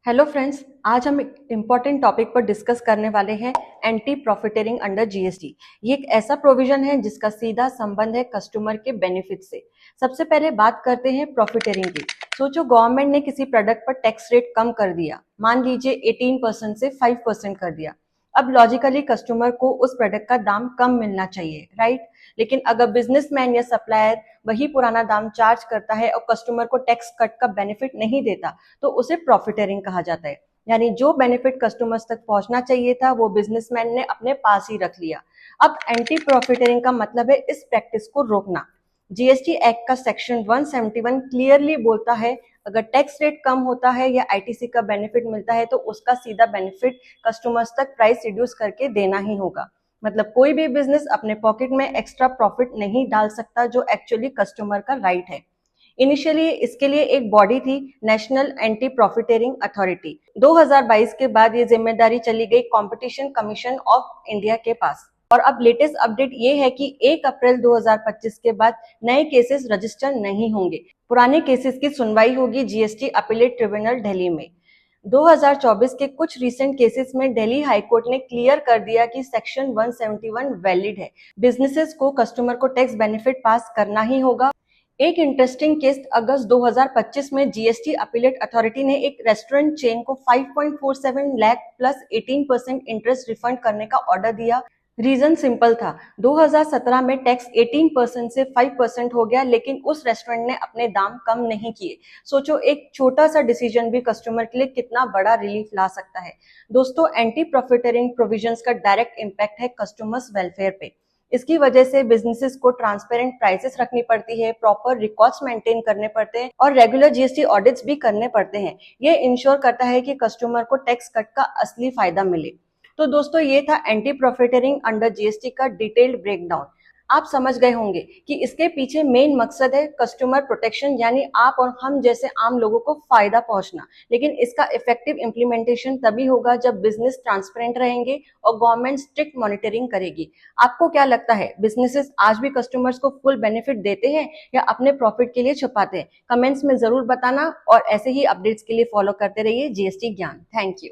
Hello friends, आज हम एक इम्पॉर्टेंट टॉपिक पर डिस्कस करने वाले हैं एंटी प्रॉफिटेरिंग अंडर जीएसटी। ये एक ऐसा प्रोविजन है जिसका सीधा संबंध है कस्टमर के बेनिफिट से। सबसे पहले बात करते हैं प्रॉफिटेरिंग की। सोचो गवर्नमेंट ने किसी प्रोडक्ट पर टैक्स रेट कम कर दिया, मान लीजिए 18% से 5% कर दिया। अब लॉजिकली कस्टमर को उस प्रोडक्ट का दाम कम मिलना चाहिए, राइट? लेकिन अगर बिजनेसमैन या सप्लायर वही पुराना दाम चार्ज करता है और कस्टमर को टैक्स कट का बेनिफिट नहीं देता, तो उसे प्रॉफिटेरिंग कहा जाता है। यानी जो बेनिफिट कस्टमर्स तक पहुंचना चाहिए था वो बिजनेसमैन ने अपने पास ही रख लिया। अब एंटी प्रॉफिटेरिंग का मतलब है इस प्रैक्टिस को रोकना। जीएसटी एक्ट का सेक्शन 171 क्लियरली बोलता है, अगर टैक्स रेट कम होता है या आईटीसी का बेनिफिट मिलता है तो उसका सीधा बेनिफिट कस्टमर्स तक प्राइस रिड्यूस करके देना ही होगा। मतलब कोई भी बिजनेस अपने पॉकेट में एक्स्ट्रा प्रॉफिट नहीं डाल सकता, जो एक्चुअली कस्टमर का राइट है। इनिशियली इसके लिए एक बॉडी थी, नेशनल एंटी प्रॉफिटेरिंग अथॉरिटी। 2022 के बाद ये जिम्मेदारी चली गई कंपटीशन कमीशन ऑफ इंडिया के पास। और अब लेटेस्ट अपडेट ये है कि 1 अप्रैल 2025 के बाद नए केसेस रजिस्टर नहीं होंगे। पुराने केसेस की सुनवाई होगी जीएसटी अपीलेट ट्रिब्यूनल दिल्ली में। 2024 के कुछ रिसेंट केसेस में दिल्ली हाईकोर्ट ने क्लियर कर दिया कि सेक्शन 171 वैलिड है। बिजनेसेस को कस्टमर को टैक्स बेनिफिट पास करना ही होगा। एक इंटरेस्टिंग केस अगस्त 2025 में जीएसटी अपीलेट अथॉरिटी ने एक रेस्टोरेंट चेन को 5.47 लाख प्लस 18% इंटरेस्ट रिफंड करने का ऑर्डर दिया। रीजन सिंपल था, 2017 में टैक्स 18% से 5% हो गया, लेकिन उस रेस्टोरेंट ने अपने दाम कम नहीं किए। सोचो एक छोटा सा डिसीजन भी कस्टमर के लिए कितना बड़ा रिलीफ ला सकता है। दोस्तों, एंटी प्रॉफिटेरिंग प्रोविजंस का डायरेक्ट इम्पैक्ट है कस्टमर्स वेलफेयर पे। इसकी वजह से बिजनेसेस को ट्रांसपेरेंट प्राइसेस रखनी पड़ती है, प्रॉपर रिकॉर्ड्स मेंटेन करने पड़ते हैं और रेगुलर जीएसटी ऑडिट्स भी करने पड़ते हैं। ये इंश्योर करता है कि कस्टमर को टैक्स कट का असली फायदा मिले। तो दोस्तों, ये था एंटी प्रॉफिटेरिंग अंडर जीएसटी का डिटेल्ड ब्रेकडाउन। आप समझ गए होंगे कि इसके पीछे मेन मकसद है कस्टमर प्रोटेक्शन, यानी आप और हम जैसे आम लोगों को फायदा पहुंचना। लेकिन इसका इफेक्टिव इम्प्लीमेंटेशन तभी होगा जब बिजनेस ट्रांसपेरेंट रहेंगे और गवर्नमेंट स्ट्रिक्ट मॉनिटरिंग करेगी। आपको क्या लगता है, बिजनेसेस आज भी कस्टमर्स को फुल बेनिफिट देते हैं या अपने प्रॉफिट के लिए छुपाते हैं? कमेंट्स में जरूर बताना और ऐसे ही अपडेट्स के लिए फॉलो करते रहिए जीएसटी ज्ञान। Thank you.